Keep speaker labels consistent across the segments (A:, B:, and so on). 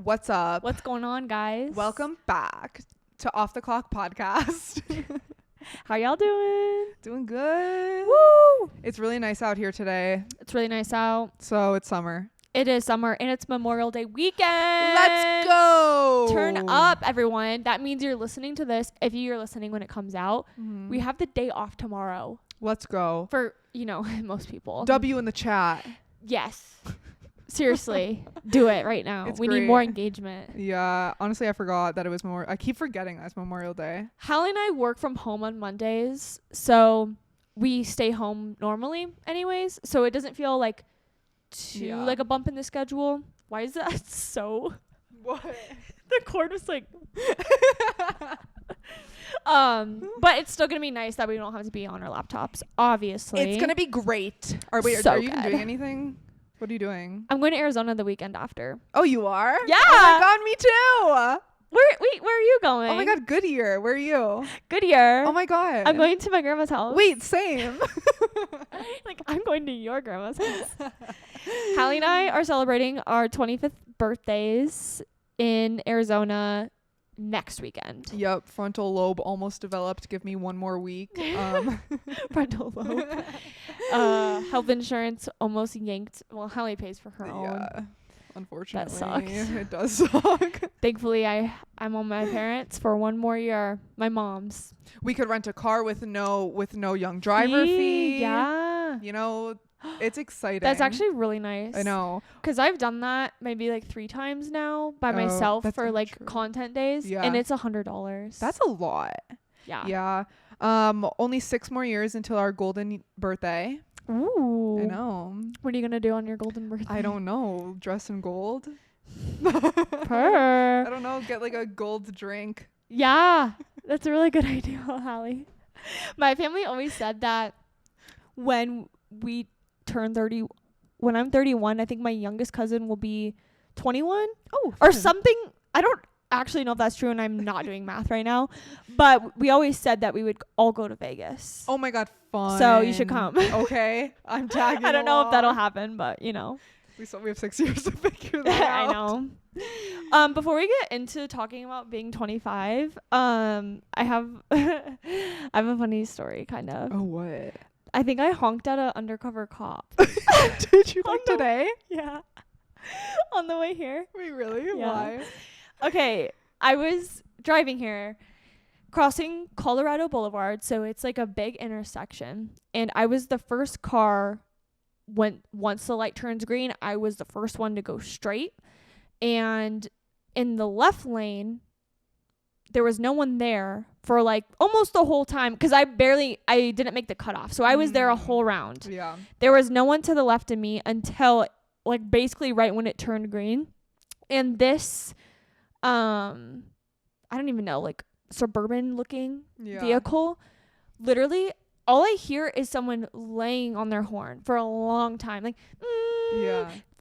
A: What's up?
B: What's going on, guys?
A: Welcome back to Off the Clock podcast.
B: How y'all doing?
A: Doing good.
B: Woo!
A: It's really nice out here today.
B: It's really nice out.
A: So it's summer.
B: It is summer and it's Memorial Day weekend.
A: Let's go.
B: Turn up, everyone. That means you're listening to this. If you're listening when it comes out, we have the day off tomorrow.
A: Let's go.
B: For, most people.
A: W in the chat.
B: Yes. Seriously. Do it right now.
A: It's
B: we
A: great.
B: need more engagement.
A: Yeah. Honestly, I forgot that it was I keep forgetting that's Memorial Day.
B: Hallie and I work from home on Mondays. So we stay home normally anyways. So it doesn't feel like like a bump in the schedule. Why is that so?
A: What?
B: The cord was like but it's still gonna be nice that we don't have to be on our laptops, obviously.
A: It's gonna be great. Are you even doing anything? What are you doing?
B: I'm going to Arizona the weekend after.
A: Oh, you are?
B: Yeah.
A: Oh my god, me too.
B: Where are you going?
A: Oh my god, Goodyear. Where are you?
B: Goodyear.
A: Oh my god.
B: I'm going to my grandma's house.
A: Wait, same.
B: Like, I'm going to your grandma's house. Hallie and I are celebrating our 25th birthdays in Arizona next weekend.
A: Yep, frontal lobe almost developed. Give me one more week.
B: Frontal lobe. Health insurance almost yanked. Well, Hallie pays for her own.
A: Yeah, unfortunately.
B: That sucks.
A: It does suck.
B: Thankfully, I'm on my parents for one more year. My mom's.
A: We could rent a car with no young driver fee.
B: Yeah.
A: It's exciting.
B: That's actually really nice.
A: I know.
B: Because I've done that maybe like 3 times now by myself for like
A: true.
B: content days.
A: Yeah.
B: And it's $100.
A: That's a lot.
B: Yeah.
A: Yeah. Only 6 more years until our golden birthday.
B: Ooh.
A: I know.
B: What are you going to do on your golden birthday?
A: I don't know. Dress in gold.
B: Purr.
A: I don't know. Get like a gold drink.
B: Yeah. That's a really good idea, Hallie. My family always said that when we turn 30, when I'm 31, I think my youngest cousin will be 21 or something. I don't actually know if that's true, and I'm not doing math right now, but we always said that we would all go to Vegas.
A: Oh my god, fun.
B: So you should come.
A: Okay. I'm tagging
B: I don't know
A: along.
B: if that'll happen, but
A: We have 6 years to figure that out.
B: I know. Before we get into talking about being 25, I have a funny story, kind of.
A: Oh, what?
B: I think I honked at an undercover cop.
A: Did you like today?
B: Yeah. On the way here.
A: Wait, really?
B: Yeah.
A: Why?
B: Okay. I was driving here, crossing Colorado Boulevard. So it's like a big intersection. And I was the first car once the light turns green, I was the first one to go straight. And in the left lane, there was no one there for like almost the whole time because I didn't make the cutoff. So I was there a whole round.
A: Yeah.
B: There was no one to the left of me until like basically right when it turned green. And this, I don't even know, like suburban looking vehicle, literally all I hear is someone laying on their horn for a long time. Like,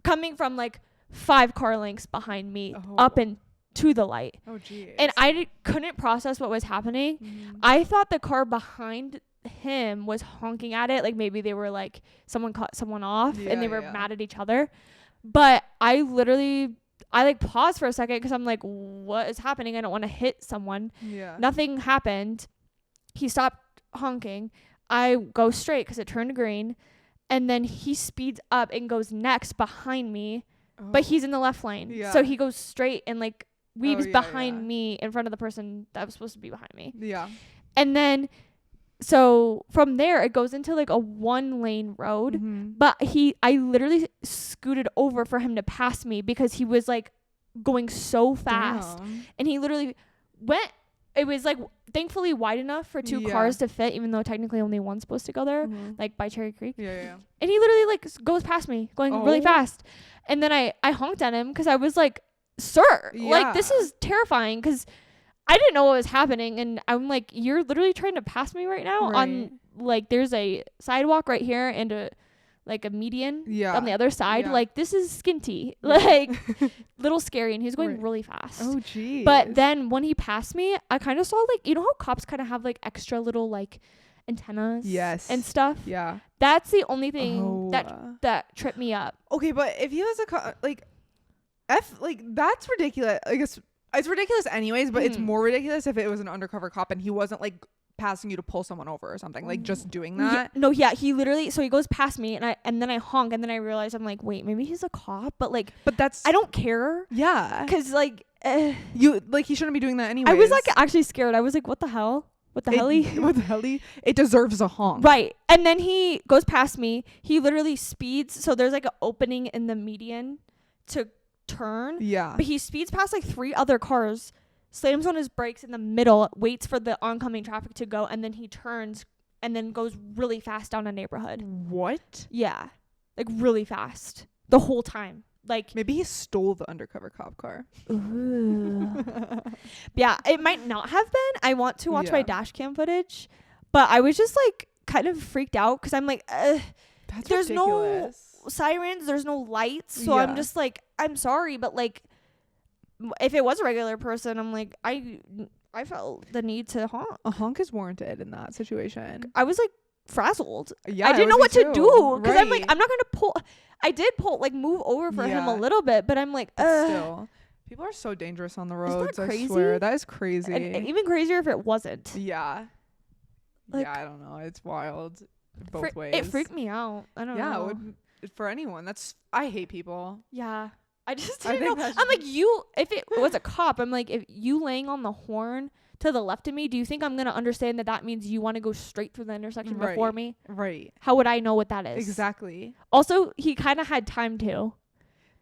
B: coming from like 5 car lengths behind me up and to the light. Oh, geez. And I couldn't process what was happening. I thought the car behind him was honking at it. Like maybe they were like, someone cut someone off and they were mad at each other. But I like paused for a second because I'm like, what is happening? I don't want to hit someone. Yeah. Nothing happened. He stopped honking. I go straight because it turned green. And then he speeds up and goes next behind me. But he's in the left lane. Yeah. So he goes straight and like weaves behind me in front of the person that was supposed to be behind me. Yeah. And then so from there it goes into like a 1-lane road. But I literally scooted over for him to pass me because he was like going so fast. Damn. And he literally went. It was like thankfully wide enough for 2 cars to fit, even though technically only one's supposed to go there, like by Cherry Creek. Yeah. And he literally like goes past me going really fast. And then I honked at him because I was like, sir, like this is terrifying because I didn't know what was happening. And I'm like, you're literally trying to pass me right now on like there's a sidewalk right here and a median on the other side. Like this is skinty, like little scary. And he was going really fast. Oh, geez. But then when he passed me, I kind of saw like, how cops kind of have like extra little like antennas and stuff. Yeah. That's the only thing that tripped me up.
A: Okay, but if he was That's ridiculous. I guess it's ridiculous anyways, but it's more ridiculous if it was an undercover cop and he wasn't like passing you to pull someone over or something, like just doing that.
B: He literally, so he goes past me and then I honk and then I realize I'm like, wait, maybe he's a cop, but that's, I don't care.
A: Yeah.
B: Cause like,
A: you like, he shouldn't be doing that anyway.
B: I was like actually scared. I was like, what the hell? What the hell?
A: It deserves a honk.
B: Right. And then he goes past me. He literally speeds. So there's like an opening in the median to turn.
A: Yeah.
B: But he speeds past like 3 other cars, slams on his brakes in the middle, waits for the oncoming traffic to go, and then he turns and then goes really fast down a neighborhood.
A: What?
B: Yeah. Like really fast. The whole time. Like
A: maybe he stole the undercover cop car.
B: Ooh. Yeah, it might not have been. I want to watch my dash cam footage, but I was just like kind of freaked out because I'm like, there's ridiculous. No sirens, there's no lights, so I'm just like, I'm sorry, but like, if it was a regular person, I'm like, I felt the need to honk.
A: A honk is warranted in that situation.
B: I was like frazzled.
A: Yeah,
B: I didn't know what to do because I'm like, I'm not gonna pull. I did move over for him a little bit, but I'm like,
A: still, people are so dangerous on the roads. Isn't that crazy? I swear, that is crazy.
B: And even crazier if it wasn't.
A: Yeah. Like, yeah, I don't know. It's wild both ways.
B: It freaked me out. I don't know.
A: Yeah, it would, for anyone. I hate people.
B: Yeah. I just didn't know. I'm like, if it was a cop, I'm like, if you laying on the horn to the left of me, do you think I'm going to understand that means you want to go straight through the intersection before me?
A: Right.
B: How would I know what that is?
A: Exactly.
B: Also, he kind of had time to.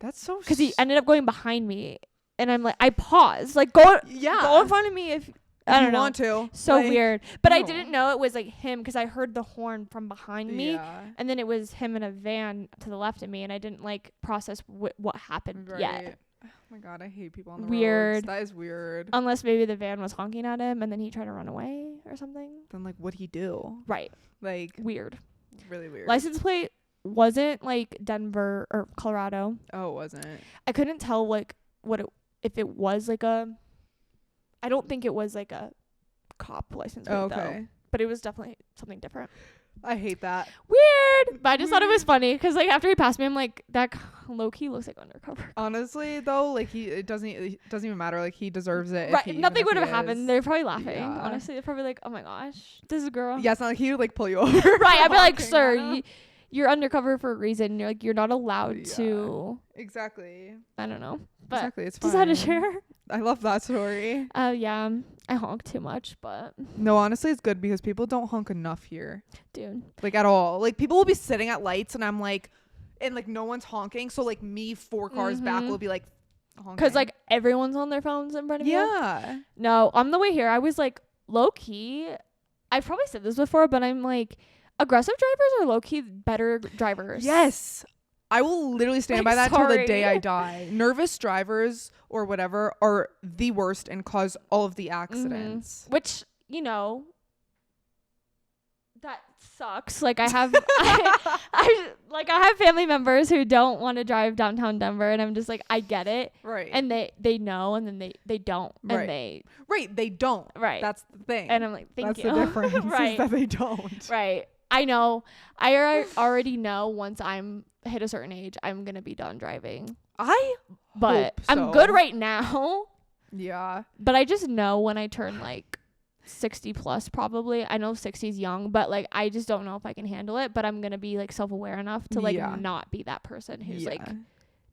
A: That's so...
B: Because he ended up going behind me. And I'm like, I paused. Like, go in front of me if... I don't know.
A: Want to.
B: So weird. But I didn't know it was like him because I heard the horn from behind me. And then it was him in a van to the left of me. And I didn't like process what happened yet.
A: Oh my God, I hate people on the
B: weird.
A: roads. That is weird.
B: Unless maybe the van was honking at him and then he tried to run away or something.
A: Then like, what'd he do?
B: Right.
A: Like,
B: weird.
A: Really weird.
B: License plate wasn't like Denver or Colorado.
A: Oh, it wasn't.
B: I couldn't tell like if it was like I don't think it was like a cop license plate though. But it was definitely something different.
A: I hate that.
B: Weird. But I just thought it was funny because like after he passed me, I'm like, that low key looks like undercover.
A: Honestly though, like it doesn't even matter. Like he deserves it.
B: Right. Nothing would have happened. They're probably laughing. Yeah. Honestly, they're probably like, oh my gosh, this girl.
A: Yeah, it's not like he would like pull you over.
B: Right. I'd be like, sir, you're undercover for a reason. You're like, you're not allowed to.
A: Exactly.
B: I don't know. But
A: exactly. It's fine.
B: Just had to share.
A: I love that story.
B: Yeah. I honk too much, but
A: no, honestly, it's good because people don't honk enough here,
B: dude.
A: Like at all. Like people will be sitting at lights, and I'm like, and like no one's honking. So like me 4 cars back will be like honking
B: because like everyone's on their phones in front of you.
A: Yeah.
B: No, on the way here, I was like low key. I've probably said this before, but I'm like, aggressive drivers are low key better drivers.
A: Yes. I will literally stand by that till the day I die. Nervous drivers or whatever are the worst and cause all of the accidents.
B: Which, you know, that sucks. Like I have I have family members who don't want to drive downtown Denver, and I'm just like, I get it.
A: Right.
B: And they know, and then they don't.
A: Right.
B: And they
A: they don't.
B: Right.
A: That's the thing.
B: And I'm like, thank you.
A: That's the difference.
B: Right.
A: Is that they don't.
B: Right. I know. I already know once I'm hit a certain age, I'm gonna be done driving. But
A: hope so.
B: I'm good right now.
A: Yeah.
B: But I just know when I turn like 60 plus, probably. I know 60 is young, but like I just don't know if I can handle it. But I'm gonna be like self-aware enough to like not be that person who's like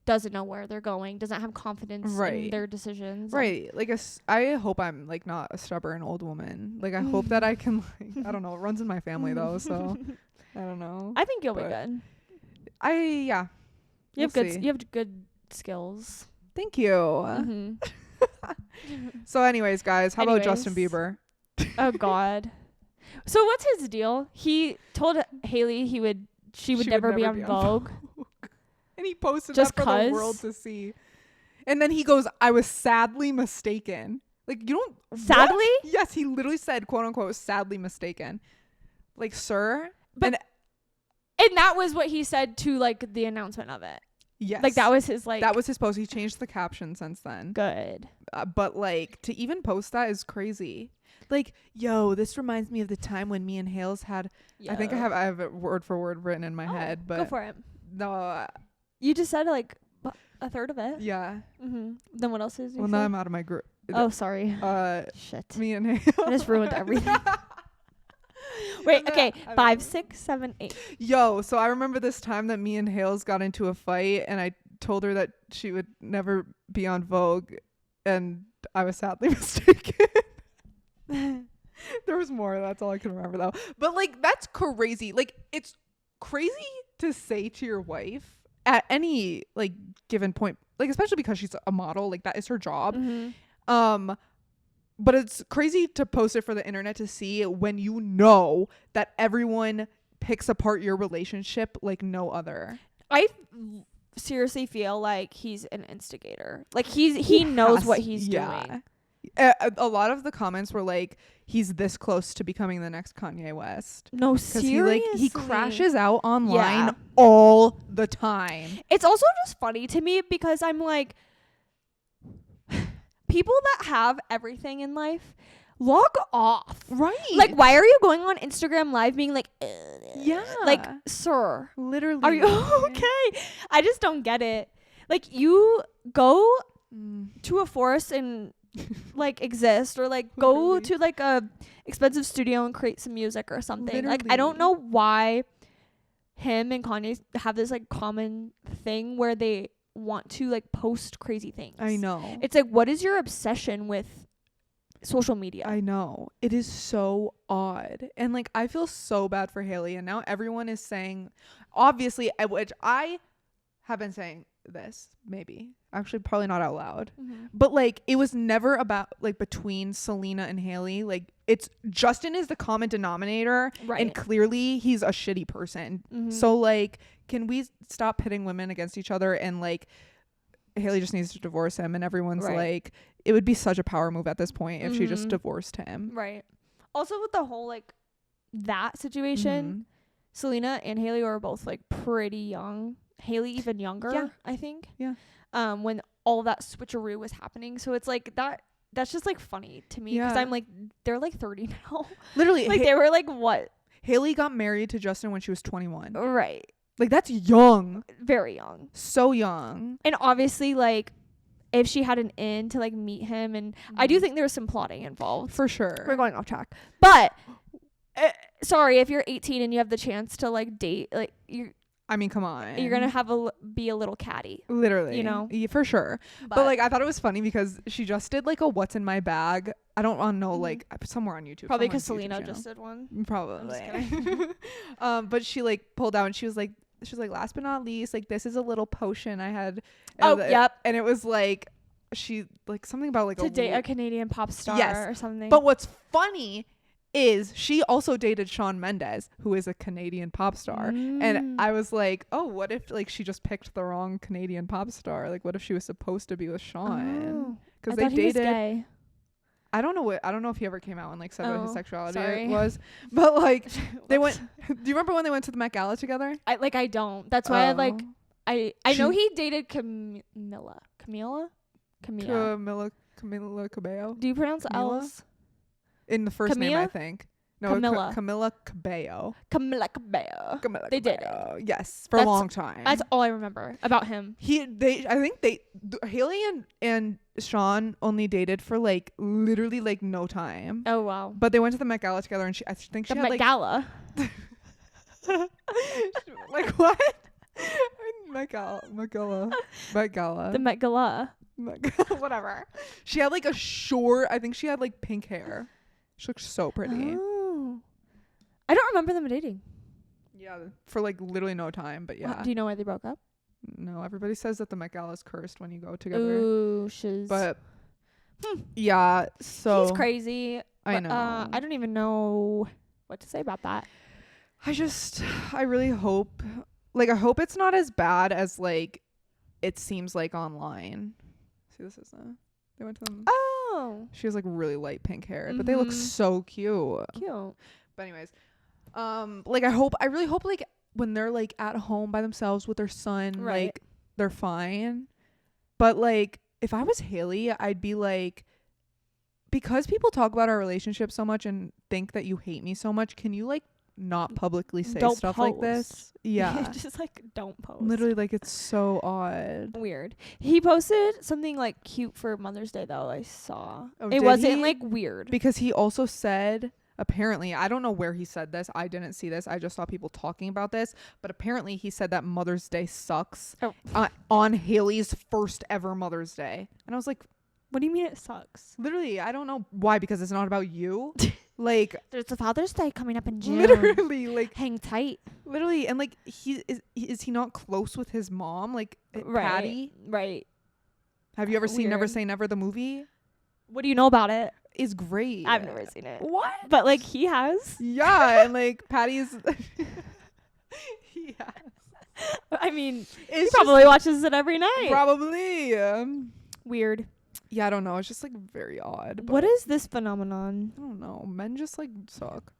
B: doesn't know where they're going, doesn't have confidence in their decisions.
A: Right. Like I hope I'm like not a stubborn old woman. Like I hope that I can like I don't know. It runs in my family though, so I don't know.
B: I think you'll be good.
A: You
B: have good skills.
A: Thank you. So anyways, guys, how about Justin Bieber?
B: Oh God. So what's his deal? He told Haley she would never be on Vogue.
A: And he posted that for the world to see. And then he goes, I was sadly mistaken. Like, you don't...
B: Sadly?
A: What? Yes, he literally said, quote unquote, sadly mistaken. Like, sir?
B: And that was what he said to, like, the announcement of it.
A: Yes.
B: Like, that was his, like...
A: That was his post. He changed the caption since then.
B: Good.
A: But, like, to even post that is crazy. Like, yo, this reminds me of the time when me and Hales had... Yo. I think I have it word for word written in my head, but...
B: Go for it.
A: No...
B: You just said like a third of it.
A: Yeah.
B: Then what else is?
A: Well, now I'm out of my group.
B: Oh, sorry. Shit.
A: Me and Hale.
B: I just ruined everything. Wait. Okay. 5, 6, 7, 8.
A: Yo. So I remember this time that me and Hales got into a fight, and I told her that she would never be on Vogue, and I was sadly mistaken. There was more. That's all I can remember though. But like, that's crazy. Like, it's crazy to say to your wife at any like given point, like especially because she's a model, like that is her job. But it's crazy to post it for the internet to see when you know that everyone picks apart your relationship like no other.
B: I seriously feel like he's an instigator. Like he knows what he's doing.
A: A lot of the comments were like, he's this close to becoming the next Kanye West.
B: No, seriously.
A: He crashes out online all the time.
B: It's also just funny to me because I'm like, people that have everything in life, log off.
A: Right.
B: Like, why are you going on Instagram Live being like,
A: yeah.
B: Like, sir.
A: Literally.
B: Are you okay? I just don't get it. Like, you go to a forest and like exist, or like go to like a expensive studio and create some music or something. Literally. Like, I don't know why him and Kanye have this like common thing where they want to like post crazy things.
A: I know.
B: It's like, what is your obsession with social media?
A: I know. It is so odd. And like, I feel so bad for Haley, and now everyone is saying, obviously, which I have been saying this, maybe actually probably not out loud, but like, it was never about like between Selena and Haley. Like, it's Justin is the common denominator,
B: right? And
A: clearly he's a shitty person. So like, can we stop pitting women against each other? And like, Haley just needs to divorce him, and everyone's like, it would be such a power move at this point if she just divorced him.
B: Right. Also, with the whole like that situation, Selena and Haley were both like pretty young. Haley even younger, I think. Yeah. When all that switcheroo was happening, so it's like that's just like funny to me because I'm like, they're like 30 now. Literally, like they were like what?
A: Haley got married to Justin when she was 21.
B: Right.
A: Like, that's young.
B: Very young.
A: So young.
B: And obviously, like, if she had an in to like meet him, and I do think there was some plotting involved.
A: For sure.
B: We're going off track. But sorry, if you're 18 and you have the chance to like date, like
A: I mean, come on.
B: You're going to be a little catty.
A: Literally.
B: You know?
A: Yeah, for sure. But like, I thought it was funny because she just did like a what's in my bag. I don't want to know, like, somewhere on YouTube.
B: Probably because Selena just did one.
A: Probably. But she like pulled out and she was like, last but not least, like, this is a little potion I had.
B: Yep.
A: And it was like, she like something about like
B: to date a Canadian pop star or something.
A: But what's funny is she also dated Shawn Mendes, who is a Canadian pop star. And I was like, oh, what if like she just picked the wrong Canadian pop star? Like, what if she was supposed to be with Shawn? Because they dated. He was gay. I don't know if he ever came out and like said what his sexuality was. But like, they went. Do you remember when they went to the Met Gala together?
B: I don't. That's why I know he dated Camila
A: Cabello.
B: Do you pronounce the L's?
A: In the first name, I think. No,
B: Camila
A: Cabello.
B: They did it.
A: Yes, for a long time.
B: That's all I remember about him.
A: I think Haley and Shawn only dated for like literally like no time.
B: Oh wow!
A: But they went to the Met Gala together, and I think she had
B: Met Gala.
A: Like what? Met Gala. The Met Gala. Whatever. She had like a short. I think she had like pink hair. She looks so pretty.
B: Oh. I don't remember them dating.
A: Yeah, for like literally no time, but yeah.
B: Do you know why they broke up?
A: No, everybody says that the Met Gala is cursed when you go together.
B: Ooh, shiz.
A: But yeah, so
B: he's crazy.
A: I know.
B: I don't even know what to say about that.
A: I really hope, like, I hope it's not as bad as like it seems like online. See, this is they went to them.
B: Oh.
A: She has like really light pink hair, but they look so cute. But anyways, like I really hope like when they're like at home by themselves with their son, like they're fine. But like if I was Haley, I'd be like, because people talk about our relationship so much and think that you hate me so much, can you like not publicly say
B: Don't
A: stuff
B: post.
A: like this. Yeah.
B: Just like don't post.
A: Literally, like, it's so odd.
B: Weird. He posted something like cute for Mother's Day though. I saw.
A: Oh,
B: It
A: did
B: wasn't
A: he?
B: like weird.
A: Because he also said, apparently, I don't know where he said this. I didn't see this. I just saw people talking about this. But apparently he said that Mother's Day sucks on Haley's first ever Mother's Day. And I was like,
B: What do you mean it sucks?
A: literally, I don't know why, because it's not about you. Like,
B: There's a Father's Day coming up in June.
A: literally, like,
B: Hang tight.
A: literally. And like, is he not close with his mom? Like, Patty?
B: Right.
A: Have you ever seen Never
B: Weird.
A: Say Never, the movie?
B: What do you know about it?
A: Is great.
B: I've never seen it.
A: What?
B: But like he has.
A: Yeah, and like Patty's yeah.
B: I mean, he
A: It's
B: probably watches it every night.
A: probably
B: Weird.
A: yeah, I don't know. It's just like very odd.
B: What
A: but
B: is this phenomenon?
A: I don't know. Men just like suck.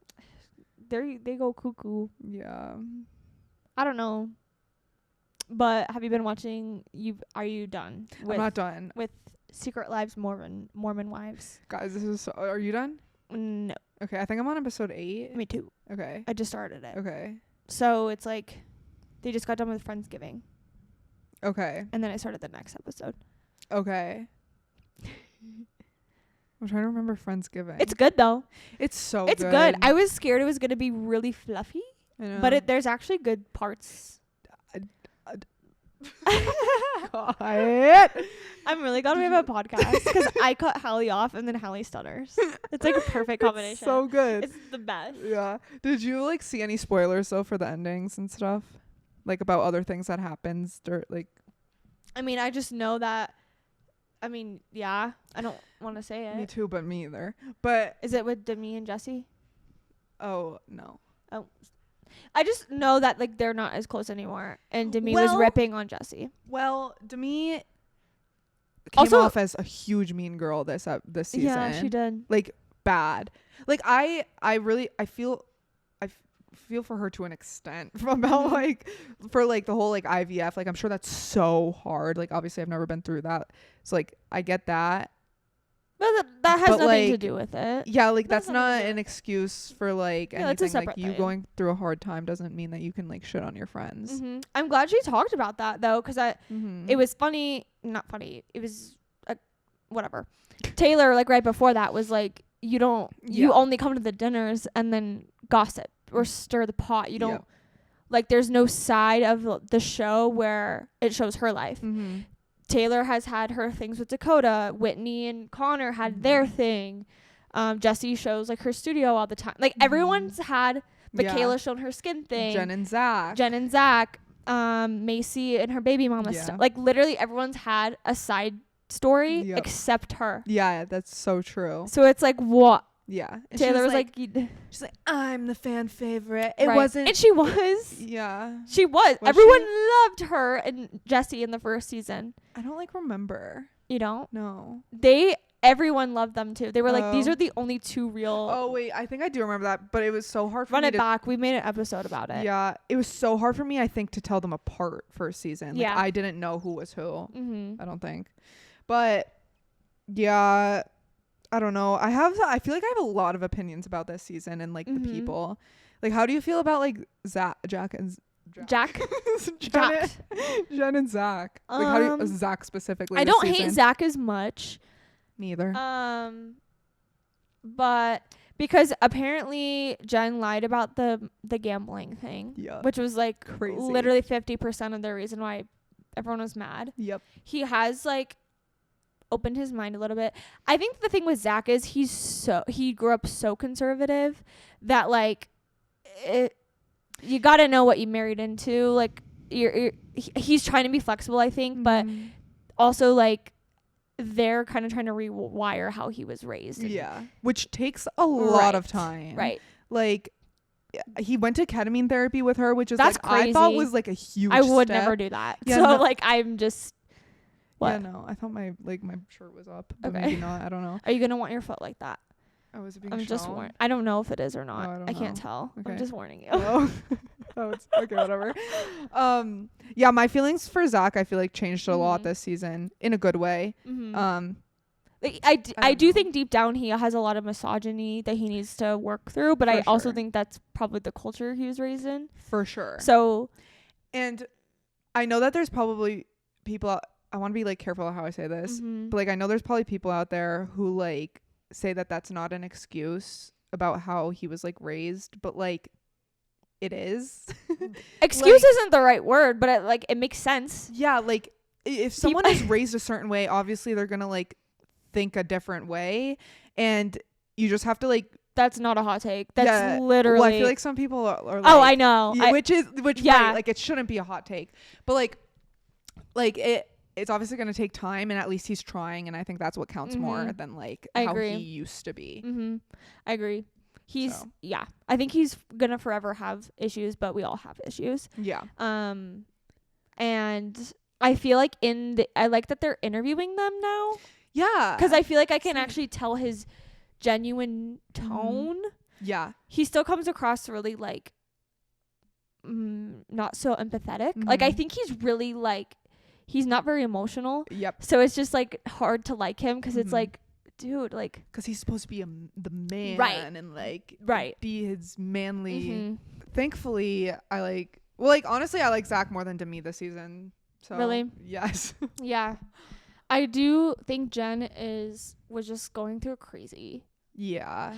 B: They go cuckoo.
A: Yeah.
B: I don't know. But have you been watching? Are you done?
A: I'm not done.
B: With Secret Lives Mormon Wives.
A: Guys, this is are you done?
B: No,
A: Okay, I think I'm on episode 8.
B: me too.
A: Okay.
B: I just started it.
A: Okay.
B: So it's like they just got done with Friendsgiving,
A: Okay.
B: and then I started the next episode.
A: Okay. I'm trying to remember Friendsgiving.
B: It's good though.
A: It's so
B: It's good. I was scared it was gonna be really fluffy,
A: I know.
B: but there's actually good parts.
A: God.
B: I'm really glad we have a podcast because I cut Hallie off and then Hallie stutters. It's like a perfect combination.
A: It's so good.
B: It's the best.
A: Yeah. Did you like see any spoilers though for the endings and stuff? Like about other things that happens or like
B: I mean, I just know that. I mean, yeah. I don't want to say it.
A: me too, but me either. But
B: Is it with Demi and Jesse?
A: oh no.
B: Oh, I just know that like they're not as close anymore, and Demi was
A: Well-
B: ripping on Jesse.
A: Well, Demi came
B: Also-
A: off as a huge mean girl this season.
B: Yeah, she did.
A: Like bad. Like I feel for her to an extent about like for like the whole like IVF. Like I'm sure that's so hard. Like obviously I've never been through that. So like I get that.
B: But that has
A: But,
B: nothing to
A: like,
B: do with it.
A: Yeah, like
B: That's
A: that's
B: nothing to
A: not
B: do
A: an
B: with-
A: excuse for like
B: Yeah, it's a
A: anything. Like
B: separate
A: you
B: thing.
A: going through a hard time doesn't mean that you can like shit on your friends.
B: Mm-hmm. I'm glad she talked about that though, because
A: Mm-hmm.
B: it was funny. Not funny. It was whatever. Taylor, like right before that, was like, you
A: Yeah.
B: only come to the dinners and then gossip or stir the pot. You don't
A: Yeah.
B: like. There's no side of the show where it shows her life.
A: Mm-hmm.
B: Taylor has had her things with Dakota. Whitney and Connor had their thing. Jessie shows like her studio all the time. Like everyone's had. Michaela showed her skin thing.
A: Jen and Zach.
B: Macy and her baby mama
A: Yeah.
B: stuff. Like literally everyone's had a side story
A: Yep.
B: except her.
A: Yeah, that's so true.
B: So it's like what?
A: Yeah. And she
B: Taylor was like,
A: she's like, I'm the fan favorite. It
B: right.
A: wasn't.
B: And she was.
A: Yeah.
B: She was.
A: Was
B: Everyone loved her and Jessie in the first season.
A: I don't like remember.
B: You know?
A: No.
B: Everyone loved them too. They were like, these
A: Oh.
B: are the only two real.
A: Oh wait, I think I do remember that, but it was so hard for
B: Run
A: me
B: it
A: to.
B: back. We made an episode about it.
A: Yeah, it was so hard for me. I think to tell them apart first season. Like,
B: Yeah.
A: I didn't know who was who.
B: Mm-hmm.
A: I don't think, but yeah, I don't know. I feel like I have a lot of opinions about this season and like the
B: Mhm.
A: people. Like, how do you feel about like Jack and
B: Jack.
A: Jen and Zach? Like, how do you,
B: Um,
A: Zach specifically?
B: I
A: this
B: don't hate
A: season?
B: Zach as much.
A: Neither.
B: But because apparently Jen lied about the gambling thing,
A: Yeah.
B: which was like
A: Crazy.
B: literally 50% of the reason why everyone was mad.
A: Yep.
B: He has like opened his mind a little bit. I think the thing with Zach is he grew up so conservative that like you got to know what you married into. Like he's trying to be flexible, I think, but
A: Mhm.
B: also like they're kind of trying to rewire how he was raised.
A: Yeah, which takes a lot of
B: Right.
A: time.
B: Right.
A: Like, he went to ketamine therapy with her, which is
B: That's
A: like I thought
B: crazy.
A: was like a huge.
B: I would
A: step.
B: never do that.
A: Yeah,
B: so
A: no.
B: like I'm just what?
A: Yeah, no, I thought my shirt was up, but
B: Okay.
A: maybe not. I don't know.
B: Are you gonna want your foot like that?
A: I was being
B: I'm just
A: shown.
B: warning. I don't know if it is or not.
A: Oh, I don't
B: I can't
A: know.
B: tell.
A: Okay.
B: I'm just warning you.
A: Oh, oh, it's okay, whatever. Yeah, my feelings for Zach, I feel like changed a lot
B: Mhm.
A: this season in a good way.
B: Mm-hmm. Like, I do think deep down he has a lot of misogyny that he needs to work through, but I also think that's probably the culture he was raised in.
A: For sure.
B: So,
A: and I know that there's probably people I want to be like careful how I say this, but like I know there's probably people out there who like say that that's not an excuse about how he was like raised, but like it is.
B: Excuse isn't the right word, but it makes sense.
A: Yeah, like if someone is raised a certain way, obviously they're gonna like think a different way, and you just have to like.
B: That's not a hot take. That's literally.
A: Well, I feel like some people are like,
B: oh, I know.
A: Which right, like it shouldn't be a hot take, but like it's obviously going to take time, and at least he's trying, and I think that's what counts more than like how he used to be.
B: I agree. I think he's going to forever have issues, but we all have issues.
A: Yeah.
B: And I feel like I like that they're interviewing them now.
A: Yeah.
B: Because I feel like I can actually tell his genuine tone.
A: Yeah.
B: He still comes across really like not so empathetic. Like I think he's really like he's not very emotional.
A: Yep.
B: So it's just like hard to like him because it's like, dude, like
A: because he's supposed to be the man,
B: right,
A: and like
B: be
A: his manly. Thankfully, honestly, I like Zach more than Demi this season. So
B: really,
A: yes.
B: Yeah, I do think Jen was just going through crazy.
A: Yeah.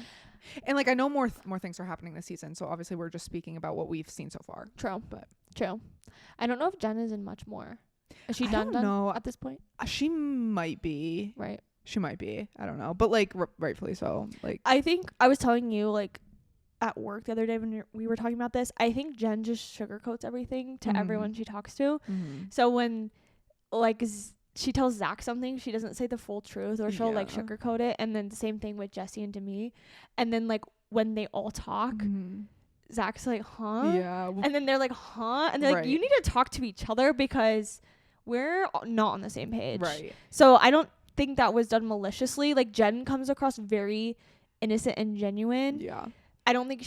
A: And like I know more things are happening this season, so obviously we're just speaking about what we've seen so far.
B: True. I don't know if Jen is in much more. Is she done at this point?
A: She might be.
B: Right.
A: She might be. I don't know, but like rightfully so. Like
B: I think I was telling you like at work the other day when we were talking about this. I think Jen just sugarcoats everything to everyone she talks to. So when like she tells Zach something, she doesn't say the full truth, or she'll like sugarcoat it. And then the same thing with Jesse and Demi. And then like when they all talk, Zach's like, huh?
A: Yeah.
B: And then they're like, huh? And they're like, you need to talk to each other because we're not on the same page.
A: Right.
B: So I don't think that was done maliciously. Like Jen comes across very innocent and genuine.
A: Yeah.
B: I don't think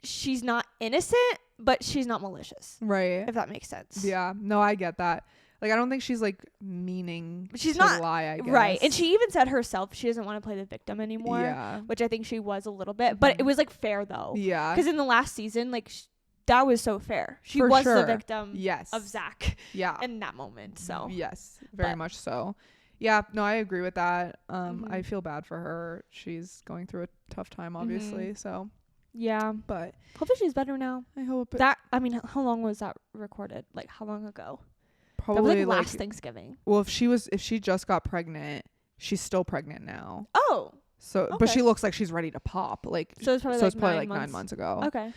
B: she's not innocent, but she's not malicious.
A: Right.
B: If that makes sense.
A: Yeah. No, I get that. Like I don't think she's like meaning
B: she's
A: to
B: not
A: lie, I guess.
B: Right. And she even said herself she doesn't want to play the victim anymore.
A: Yeah.
B: Which I think she was a little bit, but it was like fair though.
A: Yeah.
B: Because in the last season, like that was so fair. She was the victim of Zach.
A: Yeah.
B: In that moment. So
A: yes, very much so. Yeah, no, I agree with that. I feel bad for her. She's going through a tough time, obviously. So
B: yeah,
A: but
B: hopefully she's better now.
A: I hope
B: I mean, how long was that recorded? Like how long ago?
A: Probably
B: that was like last Thanksgiving.
A: Well, if she just got pregnant, she's still pregnant now.
B: Oh.
A: So okay. But she looks like she's ready to pop. Like
B: so it's probably like
A: 9 months ago.
B: Okay.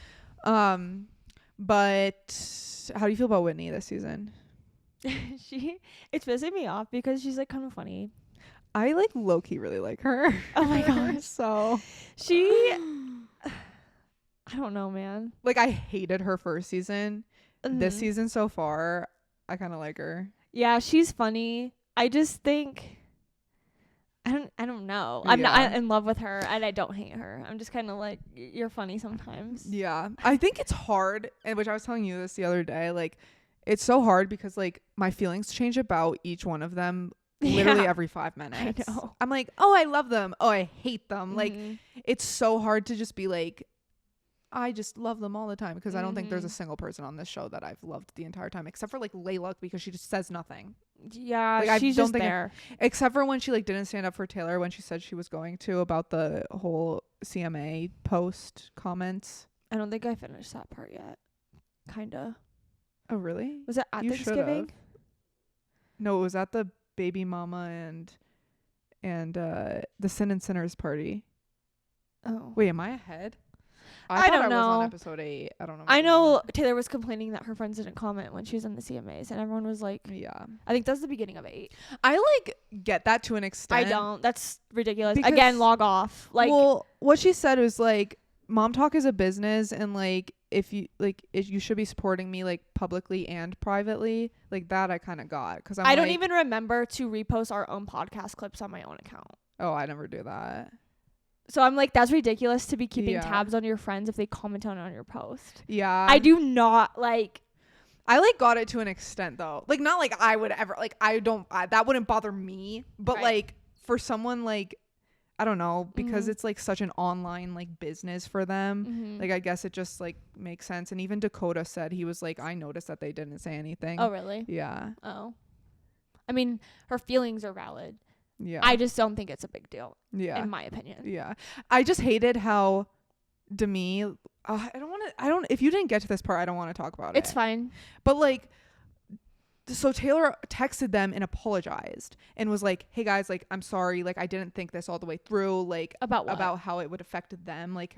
A: But how do you feel about Whitney this season?
B: It's pissing me off because she's like kind of funny.
A: I like low-key really like her.
B: Oh my gosh.
A: So
B: I don't know, man.
A: Like I hated her first season. This season so far, I kind of like her. Yeah,
B: she's funny. I just think I don't know. I'm not in love with her and I don't hate her. I'm just kind of like, you're funny sometimes.
A: Yeah. I think it's hard, and which I was telling you this the other day, like it's so hard because like my feelings change about each one of them literally every 5 minutes.
B: I know.
A: I'm like, oh, I love them. Oh, I hate them. Like it's so hard to just be like, I just love them all the time, because I don't think there's a single person on this show that I've loved the entire time, except for like Layla, because she just says nothing.
B: Yeah,
A: like,
B: she's just there.
A: Except for when she like didn't stand up for Taylor when she said she was going to, about the whole CMA post comments.
B: I don't think I finished that part yet. Kinda.
A: Oh really?
B: Was it at Thanksgiving?
A: No, it was at the baby mama and the Sin and Sinners party.
B: Oh
A: wait, am I ahead?
B: I don't know.
A: I was on episode 8. I don't know.
B: I know Taylor was complaining that her friends didn't comment when she was in the CMAs, and everyone was like,
A: yeah.
B: I think that's the beginning of 8.
A: I like get that to an extent.
B: I don't. That's ridiculous. Again, log off. Like,
A: well, what she said was like, mom talk is a business, and like if you should be supporting me like publicly and privately. Like that I kind of got, because I
B: don't even remember to repost our own podcast clips on my own account.
A: Oh, I never do that.
B: So I'm like, that's ridiculous to be keeping tabs on your friends if they comment on your post.
A: Yeah.
B: I do not like.
A: I like got it to an extent though. Like not like I would ever, like I don't, that wouldn't bother me. But like for someone like, I don't know, because
B: Mhm.
A: it's like such an online like business for them.
B: Mhm.
A: Like I guess it just like makes sense. And even Dakota said, he was like, I noticed that they didn't say anything.
B: Oh, really?
A: Yeah.
B: Oh. I mean, her feelings are valid.
A: Yeah.
B: I just don't think it's a big deal,
A: yeah.
B: in my opinion.
A: Yeah. I just hated how Demi, if you didn't get to this part, I don't want to talk about it.
B: It's fine.
A: But like, so Taylor texted them and apologized and was like, hey guys, like, I'm sorry. Like, I didn't think this all the way through. Like,
B: About what?
A: About how it would affect them. Like,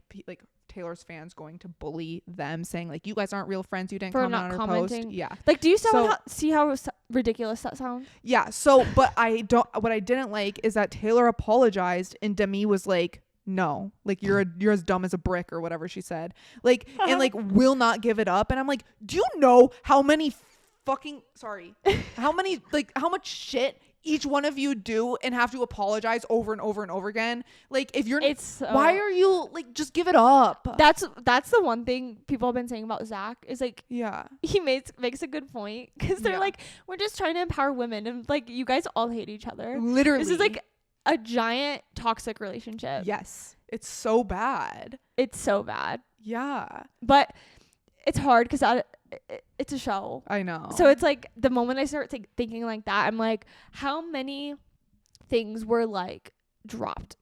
A: Taylor's fans going to bully them, saying like, you guys aren't real friends. You didn't
B: For
A: comment
B: not
A: on her
B: commenting.
A: post. Yeah.
B: Like, do you see how ridiculous that sounds?
A: Yeah. So, but what I didn't like is that Taylor apologized and Demi was like, no, like you're as dumb as a brick or whatever she said. Like, and like will not give it up. And I'm like, do you know how many how much shit each one of you do and have to apologize over and over and over again? Like, if you're, why are you like, just give it up?
B: That's the one thing people have been saying about Zach is like,
A: yeah,
B: he makes a good point because they're like, we're just trying to empower women and like you guys all hate each other.
A: Literally,
B: this is like a giant toxic relationship.
A: Yes, it's so bad.
B: It's so bad.
A: Yeah,
B: but it's hard because it's a show.
A: I know.
B: So it's like the moment I start thinking like that, I'm like, how many things were like dropped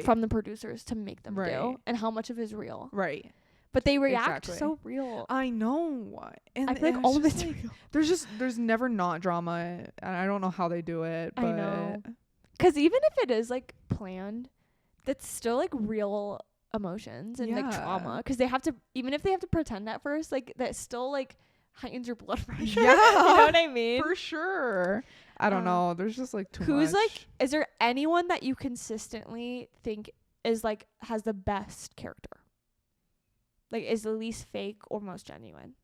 B: from the producers to make them do, and how much of it is real? Right. But they react so real.
A: I know. And
B: I feel like all of it's real.
A: There's never not drama, and I don't know how they do it. But I know.
B: Because even if it is like planned, that's still like real emotions and like trauma, because they have to, even if they have to pretend at first, like that still like heightens your blood pressure.
A: Yeah.
B: You know what I mean?
A: For sure. I don't know. There's just like too much.
B: Who's like, is there anyone that you consistently think is like has the best character? Like is the least fake or most genuine?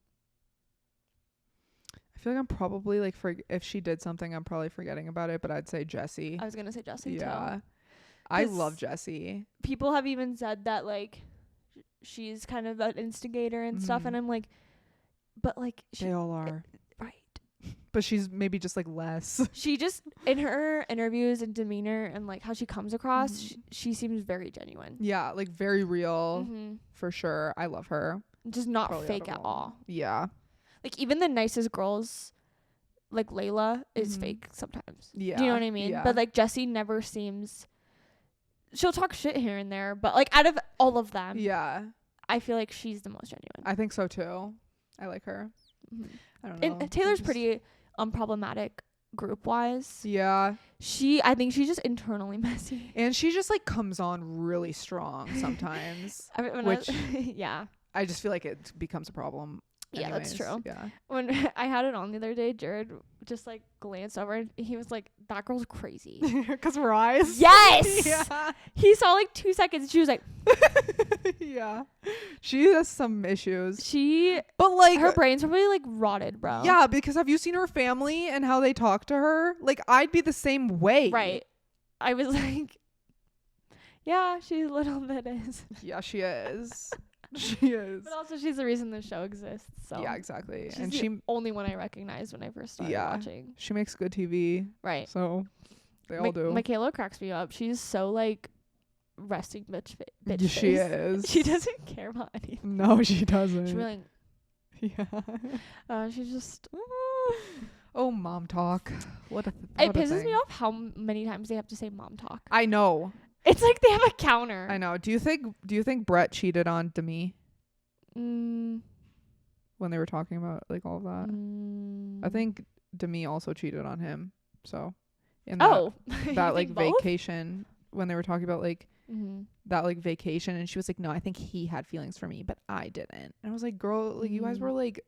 A: I feel like I'm probably like, if she did something, I'm probably forgetting about it, but I'd say Jessie.
B: I was gonna say Jessie too.
A: Yeah. I love Jessie.
B: People have even said that like she's kind of an instigator and stuff, and I'm like, but like
A: they all are.
B: Right.
A: But she's maybe just like less.
B: She just, in her interviews and demeanor and like how she comes across, she seems very genuine.
A: Yeah, like very real, for sure. I love her.
B: Just not probably fake at all.
A: Yeah.
B: Like even the nicest girls, like Layla, is fake sometimes. Yeah. Do you know what I mean? Yeah. But like Jessie never seems, she'll talk shit here and there, but like out of all of them, I feel like she's the most genuine.
A: I think so too. I like her. I don't know.
B: And Taylor's pretty unproblematic group wise.
A: Yeah.
B: I think she's just internally messy.
A: And she just like comes on really strong sometimes. Which
B: yeah.
A: I just feel like it becomes a problem.
B: Yeah,
A: anyways.
B: that's true.
A: Yeah.
B: When I had it on the other day, Jared just like glanced over and he was like, that girl's crazy.
A: Because of her eyes?
B: Yes!
A: Yeah.
B: He saw like 2 seconds and she was like,
A: yeah. She has some issues.
B: But like, her brain's probably like rotted, bro.
A: Yeah, because have you seen her family and how they talk to her? Like, I'd be the same way.
B: Right. I was like, yeah, she a little bit is.
A: Yeah, she is. She is.
B: But also she's the reason the show exists. So
A: yeah, exactly.
B: She's the only one I recognized when I first started watching.
A: She makes good TV.
B: Right.
A: So they all do.
B: Michaela cracks me up. She's so like resting bitch
A: she is.
B: She doesn't care about anything.
A: No, she doesn't.
B: She's really she's just
A: oh, mom talk. What
B: it pisses me off how many times they have to say mom talk.
A: I know.
B: It's like they have a counter.
A: I know. Do you think Brett cheated on Demi? When they were talking about like all of that? I think Demi also cheated on him. So in that like vacation, when they were talking about like that like vacation, and she was like, no, I think he had feelings for me, but I didn't. And I was like, girl, like you guys were like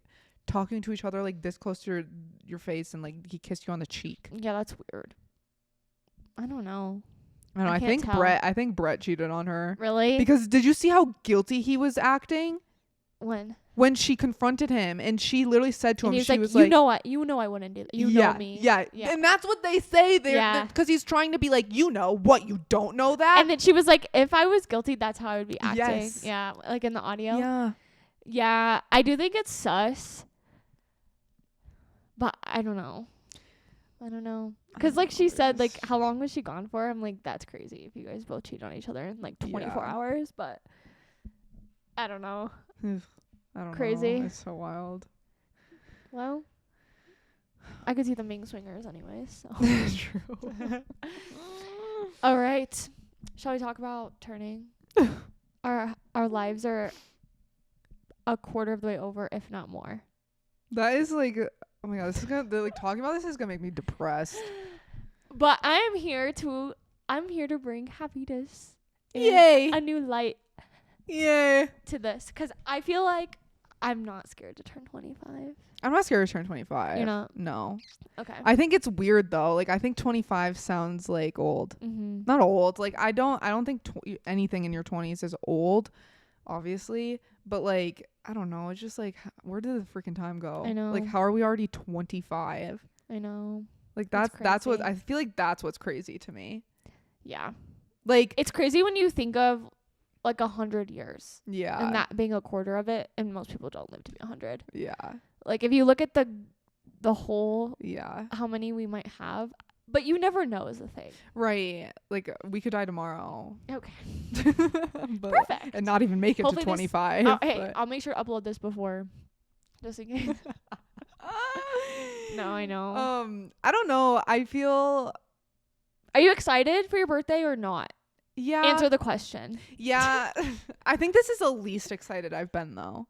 A: talking to each other like this close to your face, and like he kissed you on the cheek.
B: Yeah, that's weird. I don't know.
A: I think Brett cheated on her.
B: Really?
A: Because did you see how guilty he was acting? When she confronted him, and she literally said to him, she was like,
B: you know I wouldn't do that. You know me.
A: Yeah. And that's what they say there. Yeah. Because he's trying to be like, you know what, you don't know that.
B: And then she was like, if I was guilty, that's how I would be acting.
A: Yes.
B: Yeah. Like in the audio.
A: Yeah.
B: Yeah. I do think it's sus. But I don't know. I don't know. Because, like, she said, like, how long was she gone for? I'm like, that's crazy if you guys both cheat on each other in, like, 24 hours. But I don't know.
A: I don't
B: Crazy.
A: know. It's so wild.
B: Well, I could see them being swingers anyways. So.
A: True.
B: All right. Shall we talk about turning? Our lives are a quarter of the way over, if not more.
A: That is like, oh my god, this is gonna, like, talking about this is gonna make me depressed.
B: But I'm here to bring happiness.
A: Yay!
B: A new light.
A: Yay!
B: To this, because I feel like I'm not scared to turn 25.
A: I'm not scared to turn 25.
B: You're not?
A: No.
B: Okay.
A: I think it's weird though. Like, I think 25 sounds like old.
B: Mm-hmm.
A: Not old. Like, I don't think anything in your 20s is old, obviously. But like, I don't know. It's just like, where did the freaking time go?
B: I know.
A: Like, how are we already 25?
B: I know.
A: Like, that's what I feel like. That's what's crazy to me.
B: Yeah.
A: Like,
B: It's crazy when you think of like 100 years.
A: yeah.
B: And that being a quarter of it, and most people don't live to be 100.
A: Yeah.
B: Like, if you look at the whole,
A: Yeah.
B: how many we might have, but you never know is the thing.
A: Right. Like, we could die tomorrow.
B: Okay.
A: But,
B: Perfect.
A: and not even make it
B: Hopefully
A: to 25.
B: Hey, I'll make sure to upload this before, just in case. No, I know.
A: I don't know. I feel.
B: Are you excited for your birthday or not?
A: Yeah.
B: Answer the question.
A: Yeah. I think this is the least excited I've been though.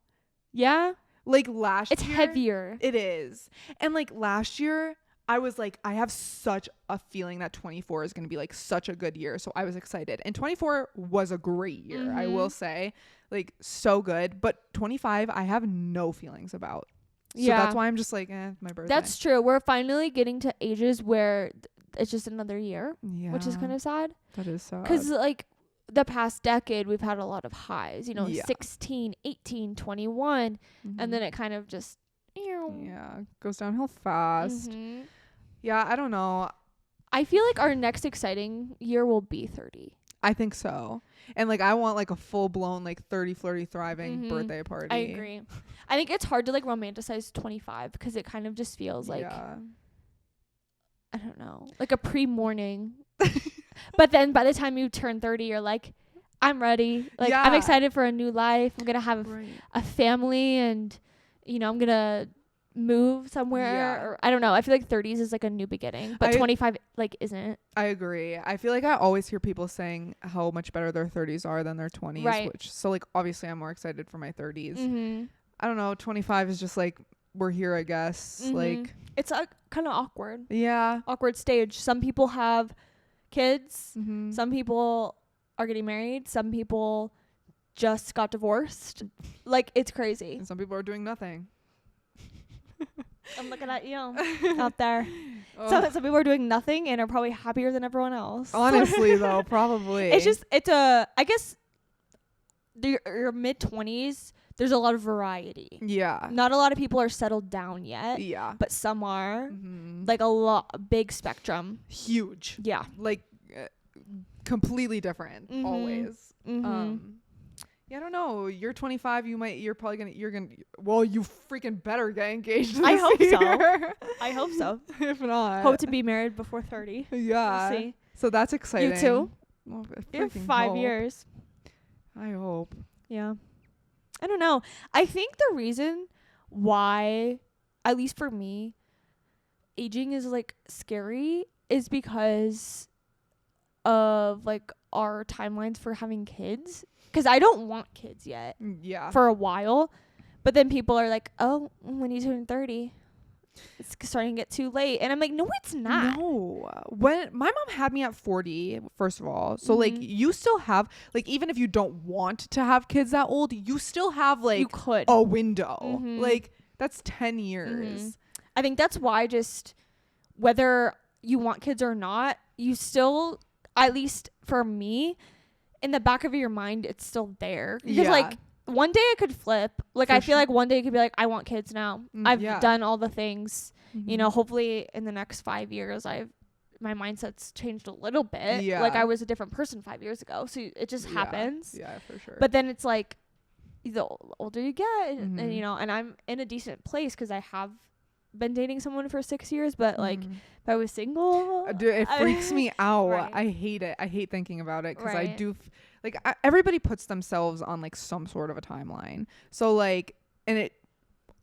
B: Yeah.
A: Like last
B: It's
A: year.
B: heavier.
A: It is. And like last year, I was like, I have such a feeling that 24 is going to be like such a good year. So I was excited. And 24 was a great year, I will say. Like, so good. But 25, I have no feelings about. So that's why I'm just like, my birthday.
B: That's true. We're finally getting to ages where it's just another year,
A: Yeah.
B: which is kind of sad.
A: That is sad.
B: Because, like, the past decade, we've had a lot of highs, you know,
A: Yeah.
B: 16, 18, 21. And then it kind of just,
A: yeah, goes downhill fast.
B: Mhm.
A: Yeah, I don't know.
B: I feel like our next exciting year will be 30.
A: I think so. And like, I want like a full blown, like 30, flirty, thriving
B: Mhm.
A: birthday party.
B: I agree. I think it's hard to like romanticize 25 because it kind of just feels like, I don't know, like a pre-morning. But then by the time you turn 30, you're like, I'm ready. Like, I'm excited for a new life. I'm going to have a family and, you know, I'm going to move somewhere.
A: Yeah.
B: Or I don't know. I feel like 30s is like a new beginning, but 25 like isn't.
A: I agree. I feel like I always hear people saying how much better their 30s are than their 20s.
B: Right.
A: Which, so like, obviously I'm more excited for my 30s.
B: Mm-hmm.
A: I don't know. 25 is just like, we're here, I guess.
B: Mm-hmm.
A: Like,
B: it's kind of awkward.
A: Yeah.
B: Awkward stage. Some people have kids.
A: Mm-hmm.
B: Some people are getting married. Some people just got divorced. Like, it's crazy.
A: And some people are doing nothing.
B: I'm looking at you out there. Some people are doing nothing and are probably happier than everyone else.
A: Honestly, though, probably.
B: I guess your mid-20s, there's a lot of variety.
A: Yeah.
B: Not a lot of people are settled down yet.
A: Yeah.
B: But some are.
A: Mm-hmm.
B: Like a big spectrum.
A: Huge.
B: Yeah.
A: Like, completely different.
B: Mm-hmm.
A: Always.
B: Mm-hmm.
A: Yeah, I don't know. You're 25. You freaking better get engaged this
B: I hope
A: year.
B: so. I hope so.
A: If not.
B: Hope to be married before 30.
A: Yeah.
B: We'll see.
A: So that's exciting.
B: You too?
A: Well,
B: You have 5 years.
A: I hope.
B: Yeah. I don't know. I think the reason why, at least for me, aging is like scary is because of like our timelines for having kids. Because I don't want kids yet.
A: Yeah.
B: For a while. But then people are like, oh, when you turn 30, it's starting to get too late. And I'm like, no, it's not.
A: No. When my mom had me at 40, first of all. So like, you still have, like, even if you don't want to have kids that old, you still have like
B: You could.
A: a window.
B: Mhm.
A: Like, that's 10 years.
B: Mhm. I think that's why just whether you want kids or not, you still, at least for me, in the back of your mind, it's still there. Because like one day it could flip. Like, I feel like one day it could be like, I want kids now. I've done all the things. You know, hopefully in the next 5 years, my mindset's changed a little bit.
A: Yeah.
B: Like, I was a different person 5 years ago. So it just happens.
A: Yeah, for sure.
B: But then it's like, the older you get, and you know, and I'm in a decent place because I have been dating someone for 6 years, but like if I was single,
A: dude, it freaks me out.
B: Right.
A: I hate it. I hate thinking about it because I
B: Right.
A: do everybody puts themselves on like some sort of a timeline. So like, and it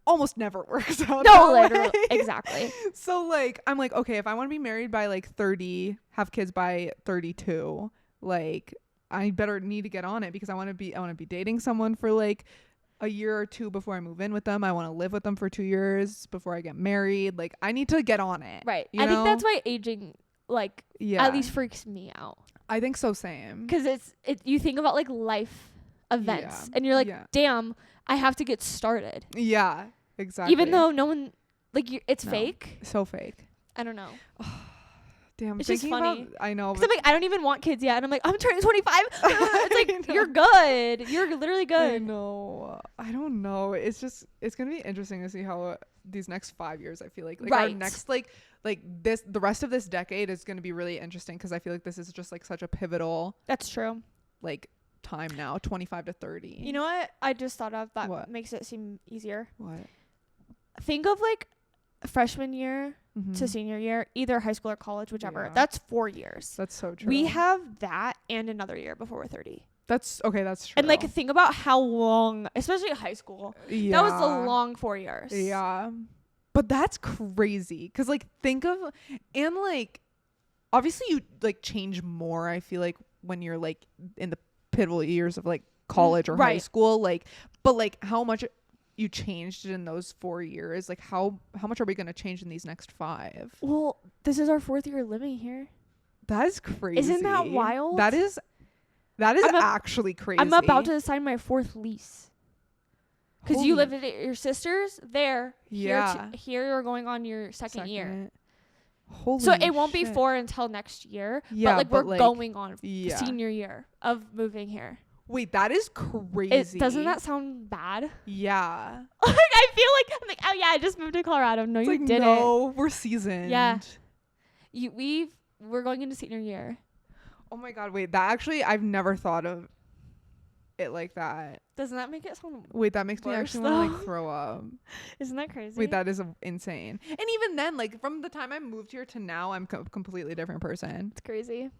A: almost never works out.
B: No,
A: that
B: literally,
A: way.
B: exactly.
A: So like, I'm like, okay, if I want to be married by like 30, have kids by 32, like I better need to get on it because I want to be dating someone for like a year or two before I move in with them. I want to live with them for 2 years before I get married. Like I need to get on it.
B: Right.
A: You
B: I
A: know?
B: think that's why aging like
A: Yeah.
B: at least freaks me out.
A: I think so, same.
B: Because you think about like life events and you're like, damn, I have to get started.
A: Yeah, exactly.
B: Even though no one, like, it's fake.
A: So fake.
B: I don't know.
A: Damn,
B: it's just funny.
A: I know.
B: Because I'm like, I don't even want kids yet. And I'm like, I'm turning 25. It's like, you're good. You're literally good.
A: I know. I don't know. It's going to be interesting to see how these next 5 years, I feel like our next, like this, the rest of this decade is going to be really interesting because I feel like this is just like such a pivotal.
B: That's true.
A: Like time now, 25 to 30.
B: You know what I just thought of that makes it seem easier?
A: What?
B: Think of like freshman year to senior year, either high school or college, whichever.
A: Yeah.
B: That's 4 years.
A: That's so true.
B: We have that and another year before we're 30.
A: That's okay. That's true.
B: And like, think about how long, especially high school.
A: Yeah.
B: That was a long 4 years.
A: Yeah. But that's crazy. Cause like think of, and like, obviously you like change more. I feel like when you're like in the pivotal years of like college or high school, like, but like how much you changed in those 4 years, like how much are we going to change in these next 5?
B: Well, this is our 4th year living here.
A: That is crazy.
B: Isn't that wild?
A: That is actually crazy.
B: I'm about to sign my 4th lease. Because you lived at your sister's there.
A: Yeah.
B: Here you're going on your second year.
A: Holy
B: so it won't be
A: shit.
B: 4 until next year.
A: Yeah,
B: but we're going on senior year of moving here.
A: Wait, that is crazy.
B: Doesn't that sound bad?
A: Yeah.
B: Like, I feel like I'm like, oh yeah, I just moved to Colorado. No,
A: it's
B: you
A: like,
B: didn't.
A: No, we're seasoned.
B: Yeah. We're going into senior year.
A: Oh my god, wait, that actually I've never thought of it like that.
B: Doesn't that make it sound
A: Wait, that makes me actually want to like throw up.
B: Isn't that crazy?
A: Wait, that is insane. And even then, like from the time I moved here to now, I'm a completely different person.
B: It's crazy.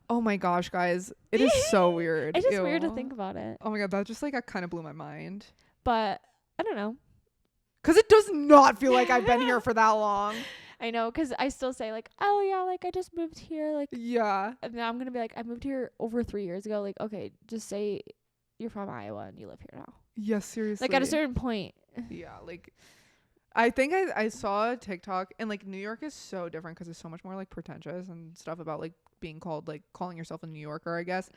A: Oh my gosh, guys. It is so weird.
B: It's just weird to think about it.
A: Oh my god, that just like kind of blew my mind.
B: But I don't know.
A: Because it does not feel like I've been here for that long.
B: I know, because I still say like, oh yeah, like I just moved here. Like,
A: yeah.
B: And now I'm going to be like, I moved here over 3 years ago. Like, okay, just say you're from Iowa and you live here now.
A: Yes, seriously.
B: Like at a certain point.
A: Yeah, like I think I saw a TikTok and like New York is so different because it's so much more like pretentious and stuff about like being called like calling yourself a New Yorker, I guess.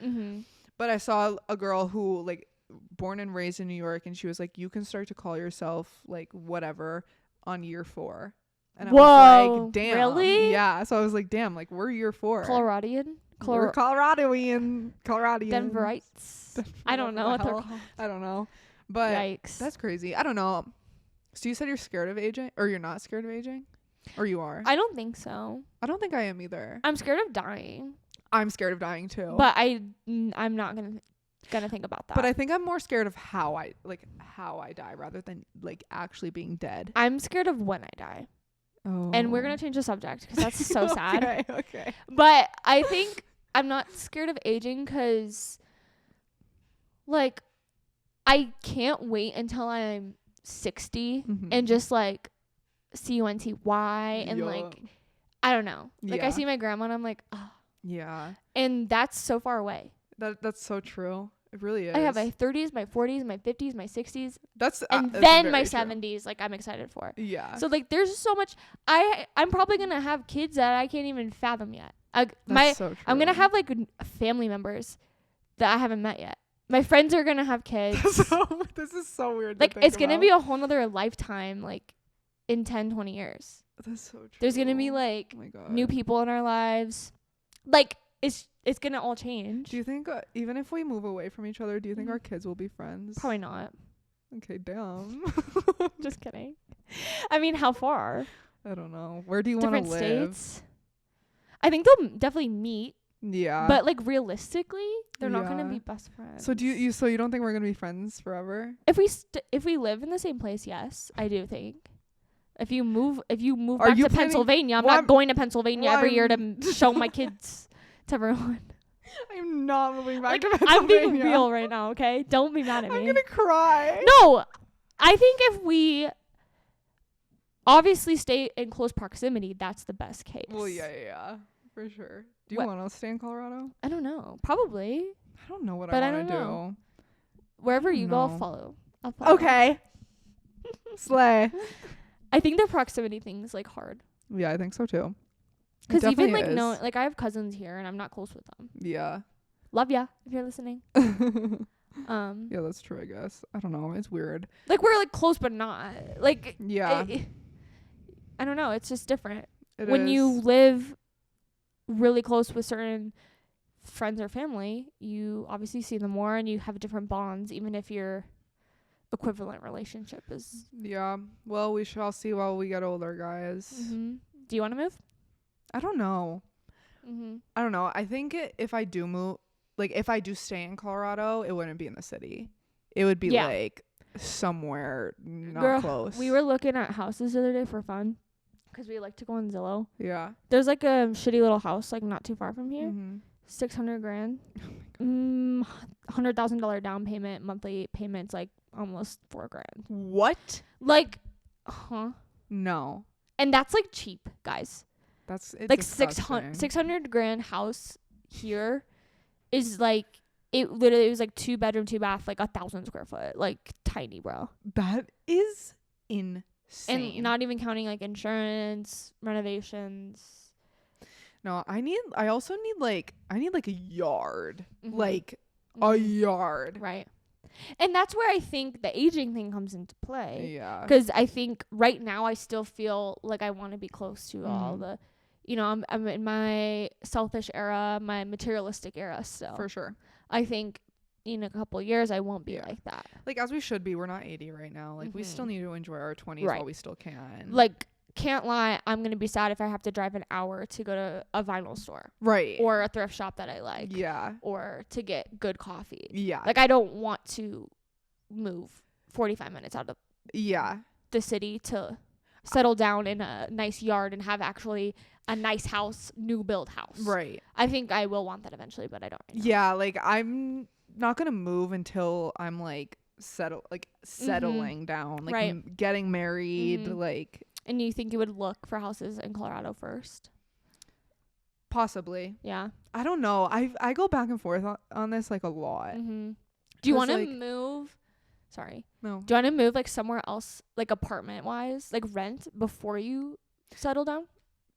A: But I saw a girl who like born and raised in New York and she was like, you can start to call yourself like whatever on year 4. And I was like, damn.
B: Really?
A: Yeah. So I was like, damn, like we're year 4.
B: Coloradian?
A: We're Coloradian.
B: Denverites. I don't know what they're called.
A: I don't know. But
B: yikes.
A: That's crazy. I don't know. So you said you're scared of aging, or you're not scared of aging? Or you are?
B: I don't think so.
A: I don't think I am either.
B: I'm scared of dying.
A: I'm scared of dying too.
B: But I'm not gonna think about that.
A: But I think I'm more scared of how I die rather than like actually being dead.
B: I'm scared of when I die.
A: Oh.
B: And we're going to change the subject because that's so sad.
A: Okay.
B: But I think I'm not scared of aging because, like, I can't wait until I'm 60 and just, like, CUNTY and, like, I don't know. Like, I see my grandma and I'm like, oh.
A: Yeah.
B: And that's so far away.
A: That's so true. It really is.
B: I have my 30s, my 40s, my 50s, my 60s.
A: That's
B: then my 70s, like, I'm excited for.
A: Yeah.
B: So, like, there's so much. I'm probably going to have kids that I can't even fathom yet.
A: So true.
B: I'm going to have, like, family members that I haven't met yet. My friends are going to have kids.
A: This is so weird.
B: Like, it's going to be a whole nother lifetime, like, in 10, 20 years.
A: That's so true.
B: There's going to be, like, new people in our lives. Like, it's gonna all change.
A: Do you think even if we move away from each other, do you think our kids will be friends?
B: Probably not.
A: Okay, damn.
B: Just kidding. I mean, how far?
A: I don't know. Where do you want to live?
B: Different states. I think they'll definitely meet.
A: Yeah.
B: But like realistically, they're not gonna be best friends.
A: So so you don't think we're gonna be friends forever?
B: If we live in the same place, yes, I do think. If you move
A: Are
B: back
A: you
B: to
A: planning-
B: Pennsylvania, I'm
A: Well,
B: not going to Pennsylvania
A: well,
B: every year to
A: I'm-
B: show my kids to everyone.
A: I'm not moving back to
B: I'm
A: Pennsylvania.
B: being real right now, okay? Don't be mad at me.
A: I'm gonna cry.
B: No, I think if we obviously stay in close proximity, that's the best case.
A: Well, yeah, for sure. Do you
B: What-
A: want to stay in Colorado?
B: I don't know. Probably.
A: I don't know what
B: But
A: I
B: I
A: want to
B: don't
A: do.
B: know. Wherever you go, I'll
A: No.
B: follow.
A: Okay. Slay.
B: I think the proximity thing is like hard.
A: Yeah, I think so too. It
B: Because even
A: definitely
B: like
A: is.
B: no, like I have cousins here and I'm not close with them.
A: Yeah.
B: Love ya if you're listening.
A: Yeah, that's true, I guess. I don't know. It's weird.
B: Like we're like close but not. Like
A: Yeah.
B: I don't know. It's just different.
A: It
B: When
A: is.
B: you live really close with certain friends or family, you obviously see them more and you have different bonds, even if your equivalent relationship is.
A: Yeah. Well, we shall see while we get older, guys.
B: Mm-hmm. Do you want to move?
A: I don't know.
B: Mm-hmm.
A: I don't know. I think if I do move, like if I do stay in Colorado, it wouldn't be in the city. It would be
B: Yeah.
A: like somewhere not
B: Girl,
A: close.
B: We were looking at houses the other day for fun because we like to go on Zillow.
A: Yeah.
B: There's like a shitty little house like not too far from here.
A: Mm-hmm.
B: 600 grand. $100,000 down payment, monthly payments like almost $4 grand.
A: What?
B: Like,
A: No.
B: and that's like cheap, guys.
A: It's
B: Like
A: disgusting.
B: 600 grand house here is like, it literally was like 2-bedroom, 2-bath, like 1,000 square foot, like tiny, bro.
A: That is insane.
B: And not even counting like insurance, renovations.
A: No, I also need like a yard.
B: Mhm.
A: Like a
B: Mhm.
A: yard.
B: Right. And that's where I think the aging thing comes into play.
A: Yeah.
B: Because I think right now I still feel like I want to be close to all
A: Mhm.
B: the, I'm in my selfish era, my materialistic era still.
A: For sure.
B: I think in a couple of years I won't be
A: Yeah.
B: like that.
A: Like as we should be. We're not 80 right now. Like we still
B: Mhm.
A: need to enjoy our 20s
B: Right.
A: while we still can.
B: Like, can't lie, I'm going to be sad if I have to drive an hour to go to a vinyl store
A: right.
B: or a thrift shop that I like
A: yeah.
B: or to get good coffee.
A: Yeah.
B: Like, I don't want to move 45 minutes out of
A: yeah.
B: the city to settle down in a nice yard and have actually a nice house, new build house.
A: Right.
B: I think I will want that eventually, but I don't right now.
A: Yeah, like I'm not going to move until I'm like settling down, like
B: Right.
A: getting married,
B: Mhm.
A: like
B: And you think you would look for houses in Colorado first?
A: possibly.
B: Yeah.
A: I don't know. I go back and forth on this like a lot.
B: Mm-hmm. Do you
A: 'Cause,
B: want to
A: like-
B: move? Sorry.
A: No.
B: Do you want to move like somewhere else, like apartment wise, like rent before you settle down?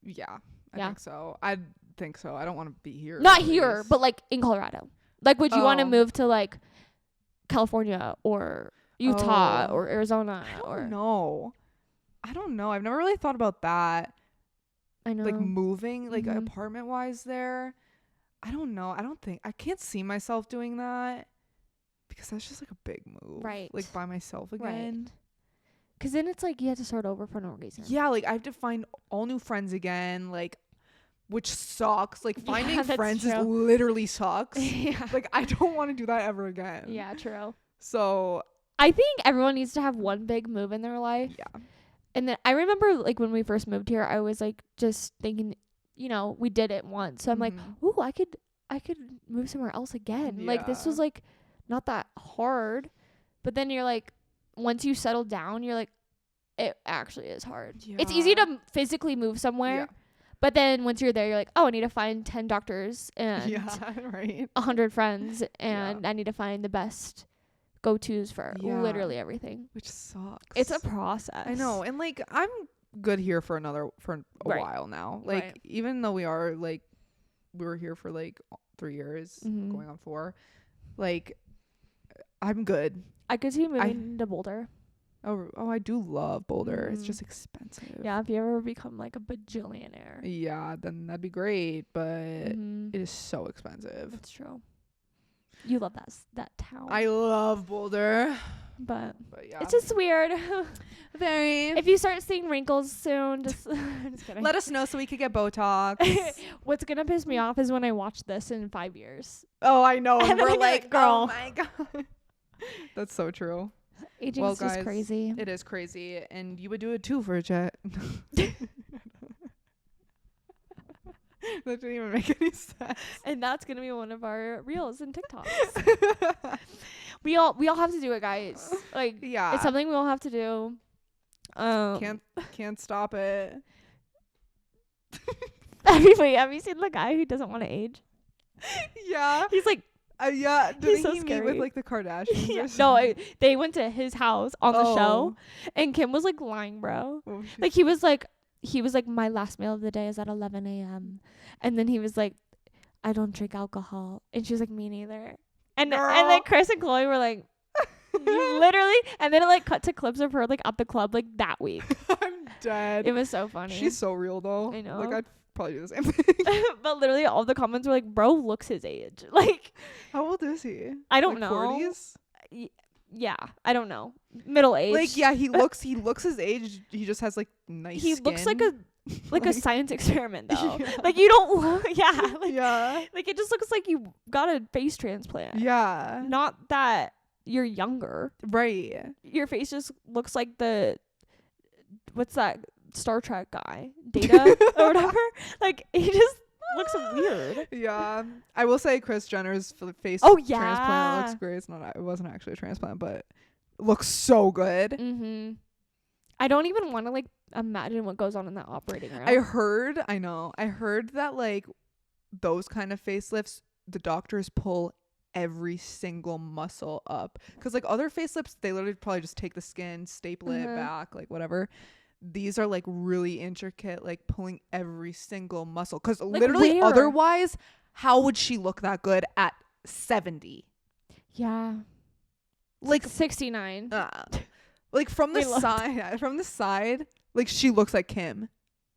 A: Yeah. I
B: Yeah.
A: think so. I think so. I don't want to be here.
B: Not
A: at
B: here,
A: least.
B: but like in Colorado. Like, would you want to
A: Oh.
B: move to like California or Utah
A: Oh.
B: or Arizona
A: I
B: or?
A: don't know. I don't know. I've never really thought about that.
B: I know.
A: Like moving, like
B: Mhm.
A: apartment wise there. I don't know. I can't see myself doing that because that's just like a big move.
B: Right.
A: Like by myself again.
B: Right. Because then it's like you have to start over for no reason.
A: Yeah, like I have to find all new friends again, like which sucks. Like
B: Yeah,
A: finding
B: that's
A: friends is
B: true.
A: literally sucks.
B: yeah.
A: Like I don't want to do that ever again.
B: Yeah, true.
A: So
B: I think everyone needs to have one big move in their life.
A: yeah.
B: And then I remember like when we first moved here, I was like just thinking, we did it once. So I'm like,
A: Mhm.
B: ooh, I could move somewhere else again. Like this
A: Yeah.
B: was like not that hard. But then you're like, once you settle down, you're like, it actually is hard. It's easy
A: Yeah.
B: to physically move somewhere.
A: Yeah.
B: But then once you're there, you're like, oh, I need to find 10 doctors and
A: Yeah, right.
B: 100 friends. And I need to find the best go-tos for
A: Yeah.
B: literally everything.
A: Which sucks.
B: It's a process.
A: I know. And like I'm good here for a
B: Right.
A: while now. Like
B: Right.
A: even though we were here for like 3 years,
B: Mhm.
A: going on 4. Like I'm good.
B: I could see you moving to Boulder.
A: Oh, I do love Boulder. It's
B: Mhm.
A: just expensive.
B: Yeah, if you ever become like a bajillionaire.
A: Yeah, then that'd be great, but
B: Mhm.
A: it is so expensive.
B: That's true. You love that town.
A: I love Boulder,
B: but
A: but yeah.
B: it's just weird.
A: very.
B: If you start seeing wrinkles soon, just just kidding.
A: Let us know so we could get Botox.
B: What's gonna piss me off is when I watch this in 5 years.
A: Oh, I know. And
B: And then
A: we're
B: I'm
A: like,
B: like, girl.
A: oh my god. That's so true.
B: Aging
A: Well,
B: is just
A: guys,
B: crazy.
A: It is crazy, and you would do it too for a jet. That didn't even make any sense.
B: And that's gonna be one of our reels and TikToks. we all have to do it, guys. Like,
A: Yeah,
B: it's something we all have to do.
A: Can't stop it.
B: Have you seen the guy who doesn't want to age?
A: Yeah,
B: He's like,
A: yeah. Did
B: so
A: he meet
B: scary.
A: with like the Kardashians?
B: yeah.
A: Or something?
B: They went to his house on the show, and Kim was like lying, bro.
A: Oh,
B: Like he was like, my last meal of the day is at 11 a.m. And then he was like, I don't drink alcohol. And she was like, me neither. And then Chris and Chloe were like, literally. And then it like cut to clips of her like at the club like that week.
A: I'm dead.
B: It was so funny.
A: She's so real though.
B: I know.
A: Like I'd probably do the same thing.
B: But literally all the comments were like, bro looks his age. Like,
A: How old is he?
B: I don't
A: Like
B: know.
A: 40s?
B: Yeah, I don't know. Middle age.
A: Like yeah, he looks his age. He just has like nice
B: he
A: skin.
B: looks like a a science experiment though.
A: Yeah.
B: Like you don't look, yeah. Like,
A: yeah.
B: like it just looks like you got a face transplant.
A: Yeah.
B: Not that you're younger.
A: Right.
B: Your face just looks like what's that Star Trek guy? Data or whatever. Like he just looks weird.
A: Yeah. I will say Kris Jenner's face transplant looks great. It wasn't actually a transplant, but looks so good.
B: Mm-hmm. I don't even want to like imagine what goes on in that operating room.
A: I heard that like those kind of facelifts, the doctors pull every single muscle up. Because like other facelifts, they literally probably just take the skin, staple it back, like whatever. These are like really intricate, like pulling every single muscle. Because like literally otherwise, how would she look that good at 70?
B: Yeah.
A: Like
B: 69.
A: Like from the side, like she looks like Kim.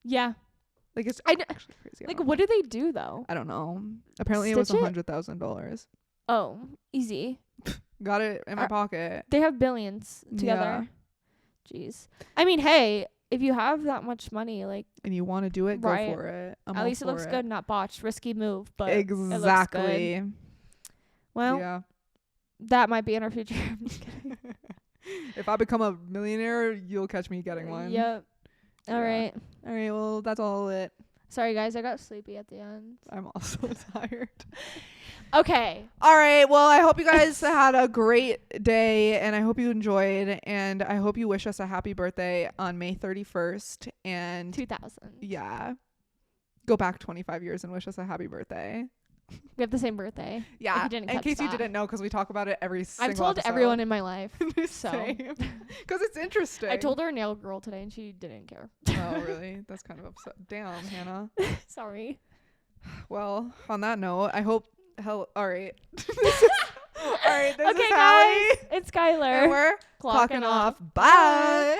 B: Yeah.
A: Like it's actually crazy.
B: Like what do they do though?
A: I don't know. Apparently it was $100,000.
B: Oh, easy.
A: Got it in my pocket.
B: They have billions together. Jeez. I mean, hey, if you have that much money, like,
A: and you want to do it, go for it.
B: At least it looks good, not botched. Risky move, but
A: exactly.
B: It looks good. Well,
A: yeah.
B: That might be in our future. I'm just kidding.
A: If I become a millionaire, you'll catch me getting one.
B: Yep. All right.
A: Well, that's all it.
B: Sorry, guys. I got sleepy at the end.
A: I'm also tired.
B: Okay.
A: All right. Well, I hope you guys had a great day, and I hope you enjoyed, and I hope you wish us a happy birthday on May 31st. And
B: 2000.
A: Yeah. Go back 25 years and wish us a happy birthday.
B: We have the same birthday.
A: Yeah. In case you didn't know, because we talk about it every single episode.
B: I've told everyone in my life. So.
A: Because it's interesting.
B: I told her nail girl today, and she didn't care.
A: Oh, really? That's kind of upset. Damn, Hannah.
B: Sorry.
A: Well, on that note, I hope... all right. All right. This
B: okay,
A: is
B: guys. It's Skylar.
A: And we're clocking off. Bye.